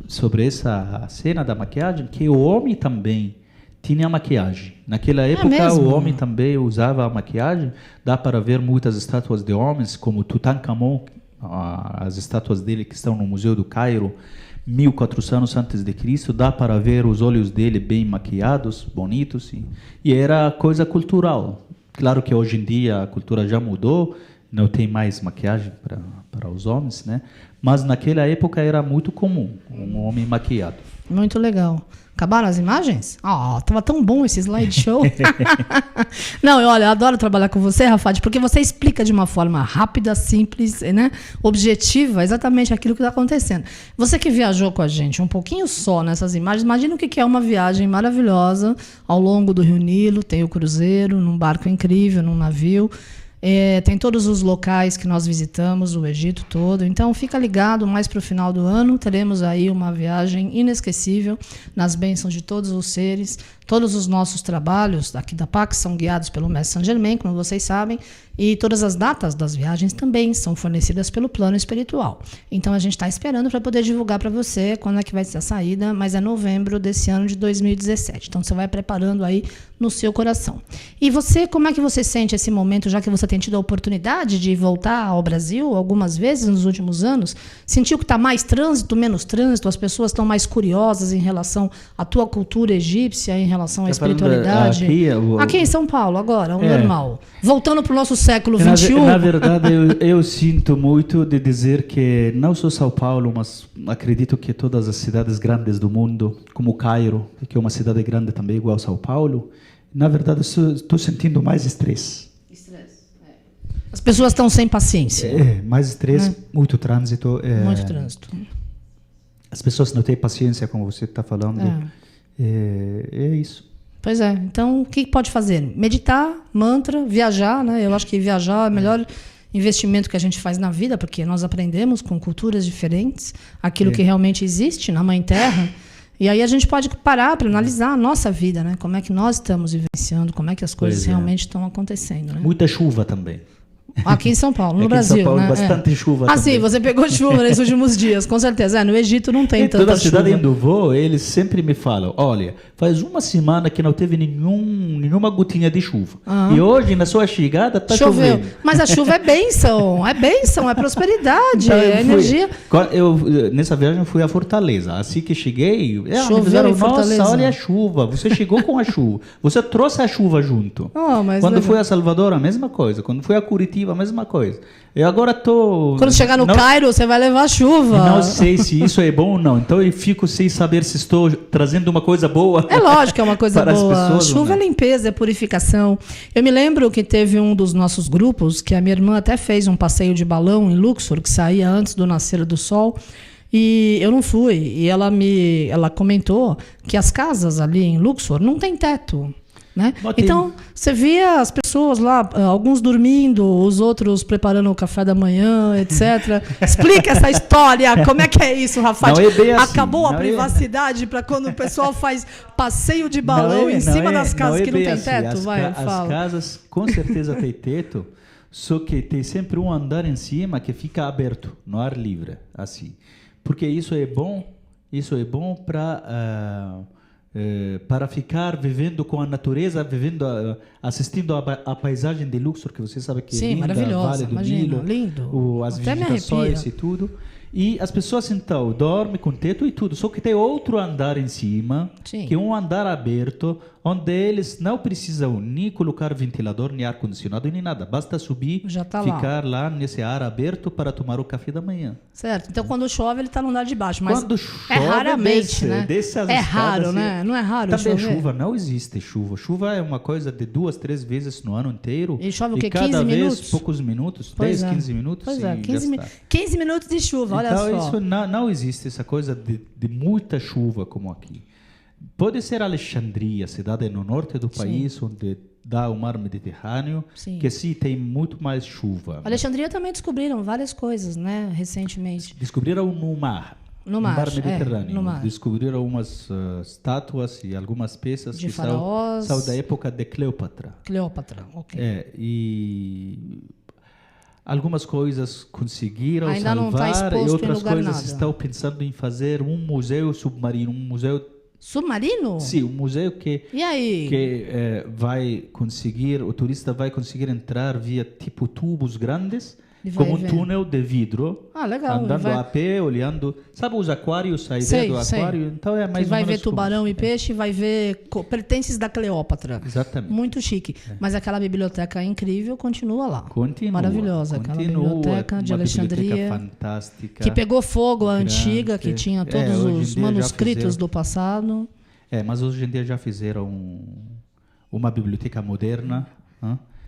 sobre essa cena da maquiagem, que o homem também tinha maquiagem. Naquela época o homem também usava a maquiagem. Dá para ver muitas estátuas de homens, como Tutankhamon, as estátuas dele que estão no Museu do Cairo, 1400 antes de Cristo, dá para ver os olhos dele bem maquiados, bonitos, e era coisa cultural. Claro que hoje em dia a cultura já mudou, não tem mais maquiagem para os homens, né? Mas naquela época era muito comum um homem maquiado. Muito legal. Acabaram as imagens? Tava tão bom esse slideshow. Não, eu adoro trabalhar com você, Rafad, porque você explica de uma forma rápida, simples, né? Objetiva, exatamente aquilo que está acontecendo. Você que viajou com a gente um pouquinho só nessas imagens, imagina o que é uma viagem maravilhosa ao longo do Rio Nilo, tem o cruzeiro, num barco incrível, num navio. Tem todos os locais que nós visitamos, o Egito todo. Então, fica ligado, mais para o final do ano, teremos aí uma viagem inesquecível nas bênçãos de todos os seres. Todos os nossos trabalhos aqui da PAC são guiados pelo Mestre Saint-Germain, como vocês sabem, e todas as datas das viagens também são fornecidas pelo plano espiritual. Então, a gente está esperando para poder divulgar para você quando é que vai ser a saída, mas é novembro desse ano de 2017. Então, você vai preparando aí no seu coração. E você, como é que você sente esse momento, já que você tem tido a oportunidade de voltar ao Brasil algumas vezes nos últimos anos? Sentiu que está mais trânsito, menos trânsito? As pessoas estão mais curiosas em relação à tua cultura egípcia, em relação à espiritualidade? Aqui em São Paulo, agora, o normal. Voltando para o nosso século XXI. Na verdade, eu sinto muito de dizer que não só São Paulo, mas acredito que todas as cidades grandes do mundo, como Cairo, que é uma cidade grande também, igual São Paulo, na verdade, estou sentindo mais estresse. As pessoas estão sem paciência. Mais estresse, muito trânsito. Muito trânsito. As pessoas não têm paciência, como você está falando. É isso. Pois é. Então, o que pode fazer? Meditar, mantra, viajar, né? Eu acho que viajar é o melhor investimento que a gente faz na vida, porque nós aprendemos com culturas diferentes aquilo que realmente existe na Mãe Terra. E aí a gente pode parar para analisar a nossa vida, né? Como é que nós estamos vivenciando, como é que as coisas realmente estão acontecendo, né? Muita chuva também. Aqui em São Paulo, no Brasil, em São Paulo, né? Bastante chuva também. Sim, você pegou chuva nesses últimos dias, com certeza. No Egito não tem tanta chuva. Toda cidade onde eu vou, eles sempre me falam, olha, faz uma semana que não teve nenhuma gotinha de chuva. E hoje, na sua chegada, está chovendo. Mas a chuva é bênção, é prosperidade, então, é energia. Nessa viagem eu fui a Fortaleza. Assim que cheguei, choveu em Fortaleza. Nossa, olha a chuva. Você chegou com a chuva. Você trouxe a chuva junto. Quando fui a Salvador, a mesma coisa. Quando fui a Curitiba, a mesma coisa. Eu agora Quando chegar no Cairo, você vai levar chuva. Não sei se isso é bom ou não. Então eu fico sem saber se estou trazendo uma coisa boa. É lógico que é uma coisa boa. Pessoas, chuva é limpeza, é purificação. Eu me lembro que teve um dos nossos grupos, que a minha irmã até fez um passeio de balão em Luxor, que saía antes do nascer do sol. E eu não fui. E ela comentou que as casas ali em Luxor não tem teto. Né? Então, você via as pessoas lá, alguns dormindo, os outros preparando o café da manhã, etc. Explica essa história, como é que é isso, Rafa? Acabou a privacidade para quando o pessoal faz passeio de balão em cima das casas que não tem teto? As casas com certeza têm teto, Só que tem sempre um andar em cima que fica aberto, no ar livre, assim. Porque isso é bom para ficar vivendo com a natureza, assistindo a paisagem de Luxor, que você sabe que é linda, maravilhosa, Vale do imagina, Nilo, lindo. as Até me vegetações arrepia. e tudo. E as pessoas então dormem com teto e tudo, só que tem outro andar em cima, Sim. que é um andar aberto, onde eles não precisam nem colocar ventilador, nem ar-condicionado, nem nada. Basta subir, Já tá lá. ficar lá nesse ar aberto para tomar o café da manhã. Certo. Então, quando chove, ele está no andar de baixo. Mas Quando chove, é raramente, né? desce as É escadas, raro, assim. né? Não é raro Também chover? chuva, não existe chuva. Chuva é uma coisa de 2, 3 vezes no ano inteiro. E chove o quê? cada 15 vez minutos? poucos minutos, Pois 10, é. 15 minutos Pois e é, 15, já está. 15 minutos de chuva, olha Então, só. isso não existe, essa coisa de muita chuva como aqui. Pode ser Alexandria, cidade no norte do país, onde dá o mar Mediterrâneo, Sim. que sim, tem muito mais chuva. Alexandria também descobriram várias coisas, né? Recentemente. Descobriram no mar. No mar, Mediterrâneo. no mar. Descobriram umas estátuas e algumas peças De que faraós. são da época de Cleópatra. Cleópatra, ok. E algumas coisas conseguiram Ainda não tá salvar e exposto em outras lugar coisas nada. estão pensando em fazer um museu submarino, um museu, Submarino? sim, um museu que E aí? vai conseguir, o turista vai conseguir entrar via tipo tubos grandes, E vai como um ver. túnel de vidro, Ah, legal. andando vai... a pé, olhando, sabe os aquários, a ideia Sei, do sei. aquário, então é Que mais ou vai menos ver tubarão e peixe, vai ver pertences da Cleópatra. Exatamente. Muito chique. Mas aquela biblioteca incrível continua lá. Continua. Maravilhosa. Aquela biblioteca de uma Alexandria. biblioteca fantástica. Que pegou fogo a grande. antiga, que tinha todos hoje em os dia já manuscritos fizeram. do passado. Mas hoje em dia já fizeram uma biblioteca moderna,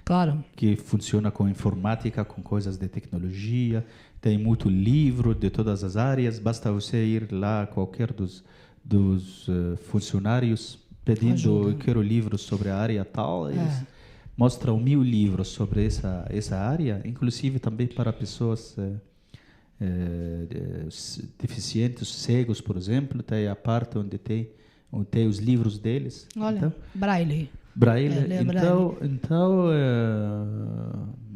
Claro. que funciona com informática, com coisas de tecnologia. Tem muito livro de todas as áreas. Basta você ir lá, qualquer dos funcionários, pedindo, Ajuda. eu quero livros sobre a área tal. Eles mostram 1000 livros sobre essa área, inclusive também para pessoas deficientes, cegos, por exemplo. Tem a parte onde tem os livros deles. Olha, Então, Braille. Braille. Lê Então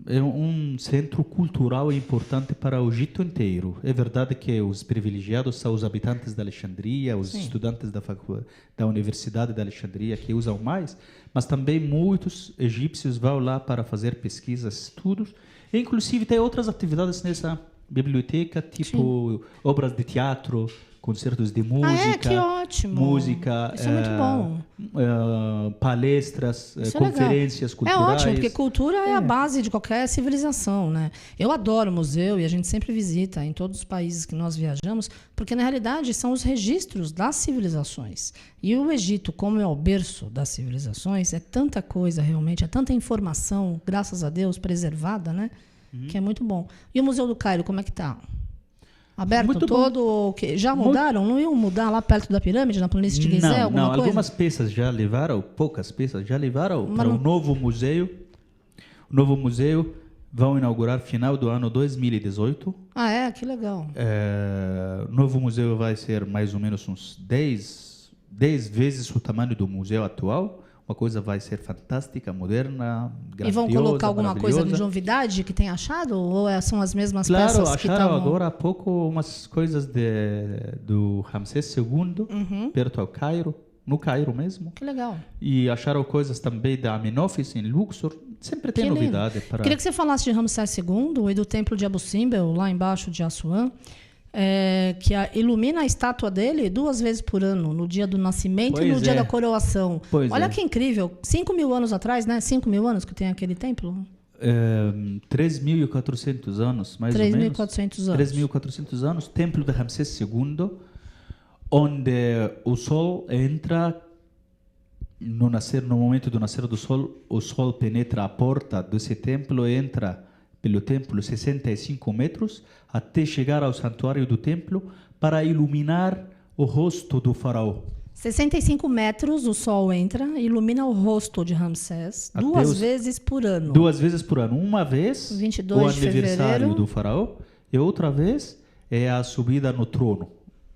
é um centro cultural importante para o Egito inteiro. É verdade que os privilegiados são os habitantes da Alexandria, os estudantes da Universidade da Alexandria que usam mais, mas também muitos egípcios vão lá para fazer pesquisas, estudos. E, inclusive, tem outras atividades nessa biblioteca, tipo obras de teatro, concertos de música. Que ótimo. Música. Isso é muito bom. Palestras, Isso é conferências legal. culturais. É ótimo, porque cultura é a base de qualquer civilização, né? Eu adoro museu e a gente sempre visita em todos os países que nós viajamos, porque na realidade são os registros das civilizações. E o Egito, como é o berço das civilizações, é tanta coisa realmente, é tanta informação, graças a Deus, preservada, né? Que é muito bom. E o Museu do Cairo, como é que tá? Aberto Muito todo? Ou que já mudaram? Não iam mudar lá perto da pirâmide, na planície de Gizé, alguma coisa? Algumas peças já levaram, poucas peças já levaram Mas para não- o novo museu. O novo museu vão inaugurar final do ano 2018. Ah, que legal. O novo museu vai ser mais ou menos uns 10 vezes o tamanho do museu atual. Uma coisa vai ser fantástica, moderna, grandiosa, E vão colocar alguma coisa de maravilhosa. novidade que tem achado? Ou são as mesmas Claro, peças que acharam estão... agora há pouco umas coisas do Ramsés II, perto ao Cairo, no Cairo mesmo. Que legal. E acharam coisas também da Amenófis em Luxor. Sempre tem Que lindo. novidade para... Queria que você falasse de Ramsés II e do templo de Abu Simbel, lá embaixo de Assuã, que ilumina a estátua dele 2 vezes por ano, no dia do nascimento e no Pois dia é. da coroação. Pois Olha é. que incrível. 5.000 anos atrás, né? 5.000 anos que tem aquele templo? 3.400 anos, mais ou menos. 3.400 anos. 3.400 anos, templo de Ramsés II, onde o sol entra no momento do nascer do sol, o sol penetra a porta desse templo e entra pelo templo 65 metros até chegar ao santuário do templo para iluminar o rosto do faraó. 65 metros, o sol entra e ilumina o rosto de Ramsés Até 2 vezes por ano. 2 vezes por ano. Uma vez 22 o de aniversário fevereiro. do faraó e outra vez é a subida no trono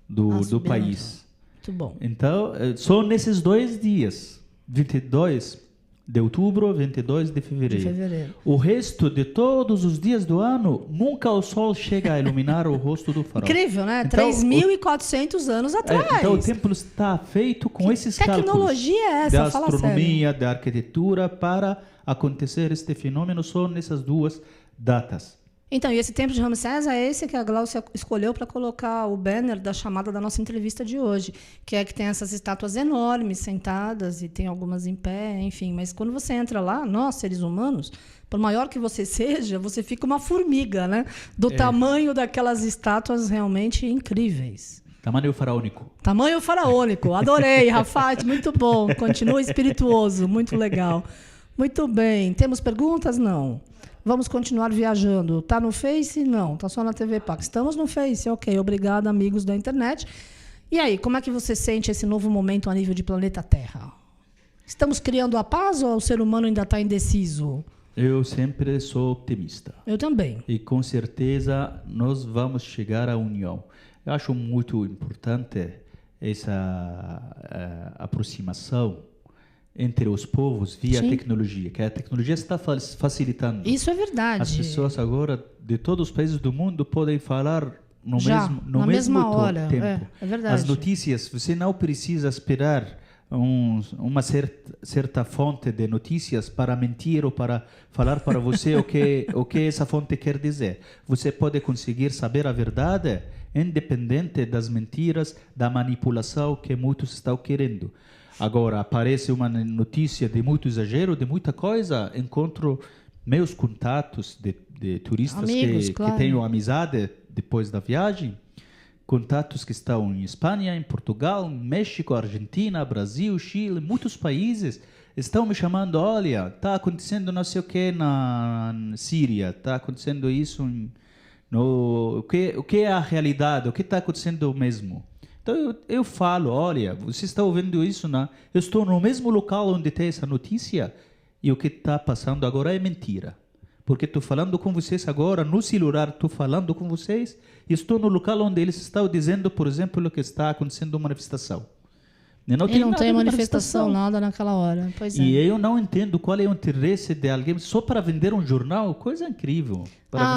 do subida no país. Muito bom. Então, só nesses 2 dias, 22 de outubro, 22 de fevereiro. O resto de todos os dias do ano, nunca o sol chega a iluminar o rosto do faraó. Incrível, né? Então, 3.400 anos atrás. Então o templo está feito com esses cálculos. Que tecnologia é essa? Da astronomia, da arquitetura, para acontecer este fenômeno só nessas duas datas. Então, e esse templo de Ramsés é esse que a Gláucia escolheu para colocar o banner da chamada da nossa entrevista de hoje, que é que tem essas estátuas enormes sentadas e tem algumas em pé, enfim. Mas quando você entra lá, nós, seres humanos, por maior que você seja, você fica uma formiga, né? Do tamanho daquelas estátuas realmente incríveis. Tamanho faraônico. Tamanho faraônico. Adorei, Rafat, muito bom. Continua espirituoso, muito legal. Muito bem. Temos perguntas? Não. Vamos continuar viajando. Está no Face? Não. Está só na TV Pax. Estamos no Face. Ok. Obrigada, amigos da internet. E aí, como é que você sente esse novo momento a nível de planeta Terra? Estamos criando a paz ou o ser humano ainda está indeciso? Eu sempre sou optimista. Eu também. E com certeza nós vamos chegar à união. Eu acho muito importante essa aproximação entre os povos via tecnologia, que a tecnologia está facilitando. Isso é verdade. As pessoas agora de todos os países do mundo podem falar no mesmo mesma hora. tempo. É verdade. As notícias, você não precisa esperar uma certa fonte de notícias para mentir ou para falar para você o que essa fonte quer dizer. Você pode conseguir saber a verdade independente das mentiras, da manipulação que muitos estão querendo. Agora, aparece uma notícia de muito exagero, de muita coisa, encontro meus contatos de turistas amigos, que tenho amizade depois da viagem, contatos que estão em Espanha, em Portugal, México, Argentina, Brasil, Chile, muitos países estão me chamando, olha, está acontecendo não sei o que na Síria, está acontecendo isso, o que é a realidade, o que está acontecendo mesmo. Então eu falo, olha, você está ouvindo isso, né? Eu estou no mesmo local onde tem essa notícia e o que está passando agora é mentira. Porque estou falando com vocês agora, no celular estou falando com vocês e estou no local onde eles estão dizendo, por exemplo, o que está acontecendo uma manifestação. Não tem manifestação, nada naquela hora. Pois é. E eu não entendo qual é o interesse de alguém só para vender um jornal, coisa incrível.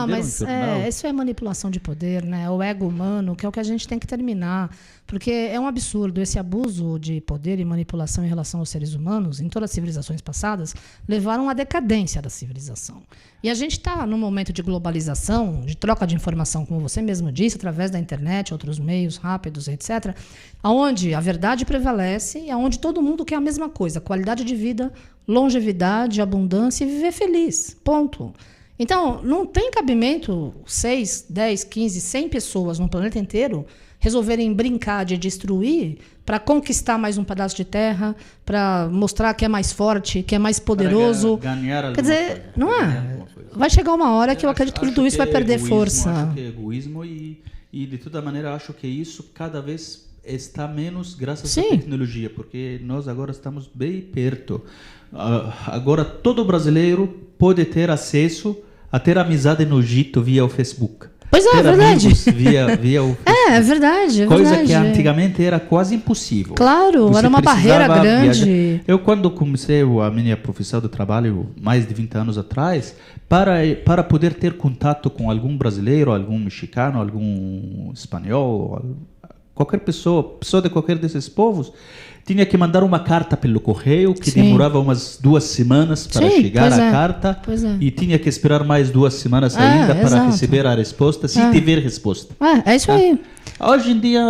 Mas isso é manipulação de poder, né? O ego humano, que é o que a gente tem que terminar. Porque é um absurdo esse abuso de poder e manipulação em relação aos seres humanos, em todas as civilizações passadas, levaram à decadência da civilização. E a gente está num momento de globalização, de troca de informação, como você mesmo disse, através da internet, outros meios rápidos, etc., onde a verdade prevalece e onde todo mundo quer a mesma coisa, qualidade de vida, longevidade, abundância e viver feliz. Ponto. Então, não tem cabimento 6, 10, 15, 100 pessoas no planeta inteiro resolverem brincar de destruir para conquistar mais um pedaço de terra, para mostrar que é mais forte, que é mais poderoso. Quer dizer, não é? Vai chegar uma hora que eu acredito que tudo isso vai perder força. Acho que é egoísmo e de toda maneira acho que isso cada vez está menos graças à tecnologia, porque nós agora estamos bem perto. Agora todo brasileiro pode ter acesso a ter amizade no Egito via o Facebook. Pois é, é verdade. Via o Facebook. É verdade. Coisa que antigamente era quase impossível. Claro, você era uma barreira grande. Viajar. Eu, quando comecei a minha profissão de trabalho, mais de 20 anos atrás, para poder ter contato com algum brasileiro, algum mexicano, algum espanhol, qualquer pessoa de qualquer desses povos, tinha que mandar uma carta pelo correio, que demorava umas 2 semanas para chegar a carta, e tinha que esperar mais 2 semanas ainda para receber a resposta, se tiver resposta. É isso aí. Hoje em dia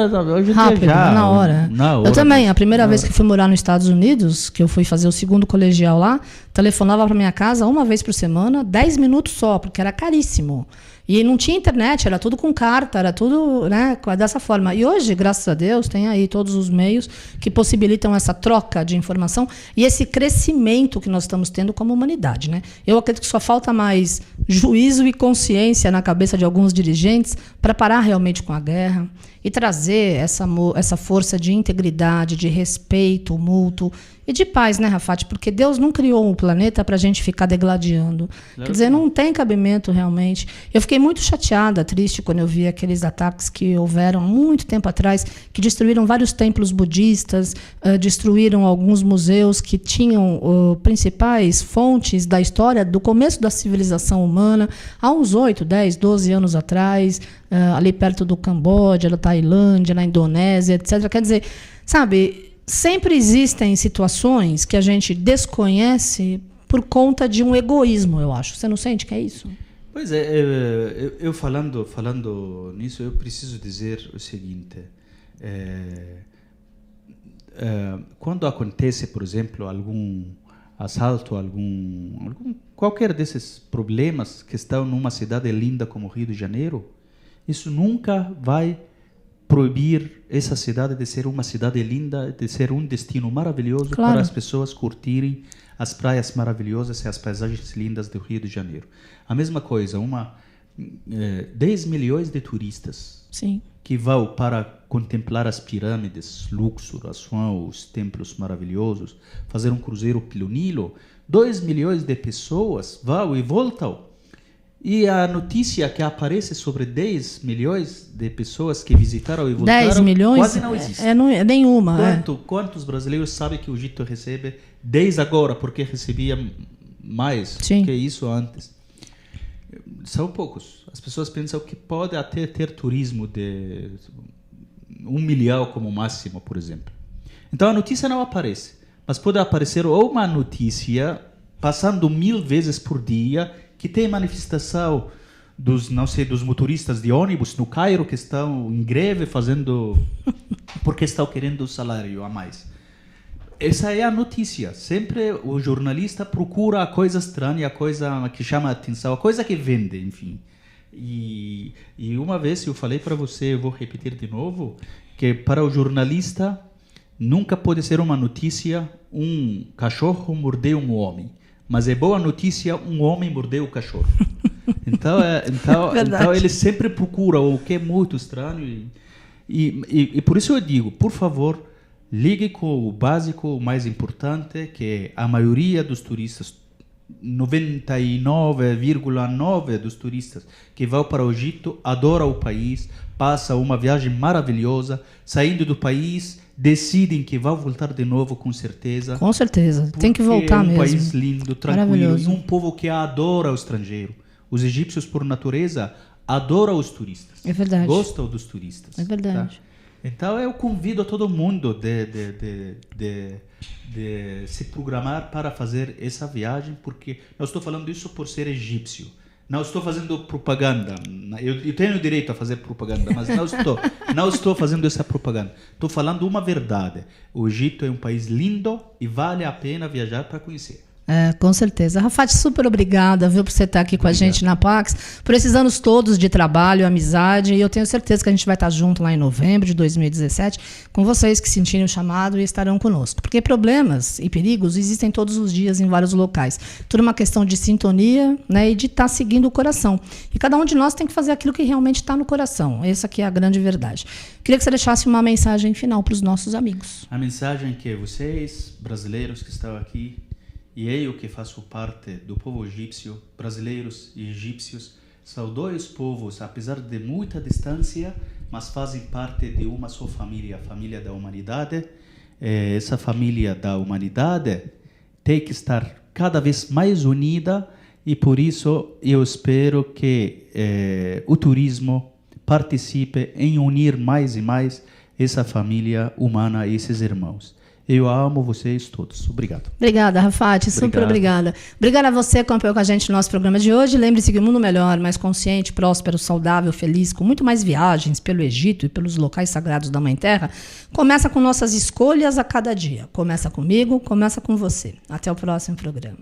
rápido, já, na hora. Eu também, a primeira vez que fui morar nos Estados Unidos, que eu fui fazer o 2º colegial lá, telefonava para minha casa uma vez por semana, 10 minutos só, porque era caríssimo. E não tinha internet, era tudo com carta, era tudo, né, dessa forma. E hoje, graças a Deus, tem aí todos os meios que possibilitam essa troca de informação e esse crescimento que nós estamos tendo como humanidade, né? Eu acredito que só falta mais juízo e consciência na cabeça de alguns dirigentes para parar realmente com a guerra, e trazer essa força de integridade, de respeito mútuo e de paz, né, Rafati? Porque Deus não criou um planeta para a gente ficar degladiando. Claro. Quer dizer, não tem cabimento realmente. Eu fiquei muito chateada, triste, quando eu vi aqueles ataques que houveram há muito tempo atrás, que destruíram vários templos budistas, destruíram alguns museus que tinham principais fontes da história do começo da civilização humana, há uns 8, 10, 12 anos atrás, ali perto do Camboja, da Tailândia, na Indonésia, etc. Quer dizer, sabe, sempre existem situações que a gente desconhece por conta de um egoísmo, eu acho. Você não sente que é isso? Pois é, eu falando nisso, eu preciso dizer o seguinte. Quando acontece, por exemplo, algum assalto, qualquer desses problemas que estão numa cidade linda como Rio de Janeiro, isso nunca vai proibir essa cidade de ser uma cidade linda, de ser um destino maravilhoso, claro, para as pessoas curtirem as praias maravilhosas e as paisagens lindas do Rio de Janeiro. A mesma coisa, 10 milhões de turistas, sim, que vão para contemplar as pirâmides, Luxor, Assuã, os templos maravilhosos, fazer um cruzeiro pelo Nilo. 2 milhões de pessoas vão e voltam. E a notícia que aparece sobre 10 milhões de pessoas que visitaram e voltaram 10 milhões? Quase não existe. Não é nenhuma. Quantos brasileiros sabem que o Egito recebe 10 agora, porque recebia mais, sim, que isso antes? São poucos. As pessoas pensam que pode até ter turismo de 1 milhão como máximo, por exemplo. Então a notícia não aparece. Mas pode aparecer uma notícia passando 1000 vezes por dia que tem manifestação dos motoristas de ônibus no Cairo que estão em greve porque estão querendo salário a mais. Essa é a notícia. Sempre o jornalista procura a coisa estranha, a coisa que chama a atenção, a coisa que vende, enfim. E uma vez eu falei para você, eu vou repetir de novo, que para o jornalista nunca pode ser uma notícia um cachorro mordeu um homem. Mas é boa notícia, um homem mordeu o cachorro. Então ele sempre procura o que é muito estranho. E por isso eu digo, por favor, ligue com o básico, o mais importante, que é a maioria dos turistas, 99,9% dos turistas que vão para o Egito adoram o país, passam uma viagem maravilhosa, saindo do país, decidem que vão voltar de novo com certeza. Com certeza, tem que voltar mesmo. É um país lindo, tranquilo, e um povo que adora o estrangeiro. Os egípcios, por natureza, adoram os turistas. É verdade. Gostam dos turistas. É verdade. Tá? Então eu convido a todo mundo de se programar para fazer essa viagem, porque não estou falando isso por ser egípcio. Não estou fazendo propaganda. Eu tenho o direito a fazer propaganda, mas não estou fazendo essa propaganda. Estou falando uma verdade. O Egito é um país lindo e vale a pena viajar para conhecer. Com certeza. Rafati, super obrigada, viu, por você estar aqui com a gente na Pax, por esses anos todos de trabalho, amizade, e eu tenho certeza que a gente vai estar junto lá em novembro de 2017, com vocês que sentirem o chamado e estarão conosco. Porque problemas e perigos existem todos os dias em vários locais. Tudo uma questão de sintonia, né, e de estar seguindo o coração. E cada um de nós tem que fazer aquilo que realmente está no coração. Essa aqui é a grande verdade. Queria que você deixasse uma mensagem final para os nossos amigos. A mensagem que vocês, brasileiros que estão aqui, e eu que faço parte do povo egípcio, brasileiros e egípcios, são dois povos, apesar de muita distância, mas fazem parte de uma só família, a família da humanidade. Essa família da humanidade tem que estar cada vez mais unida, e por isso eu espero que o turismo participe em unir mais e mais essa família humana, esses irmãos. Eu amo vocês todos. Obrigado. Obrigada, Rafati. Super obrigada. Obrigada a você que acompanhou com a gente no nosso programa de hoje. Lembre-se que o mundo melhor, mais consciente, próspero, saudável, feliz, com muito mais viagens pelo Egito e pelos locais sagrados da Mãe Terra, começa com nossas escolhas a cada dia. Começa comigo, começa com você. Até o próximo programa.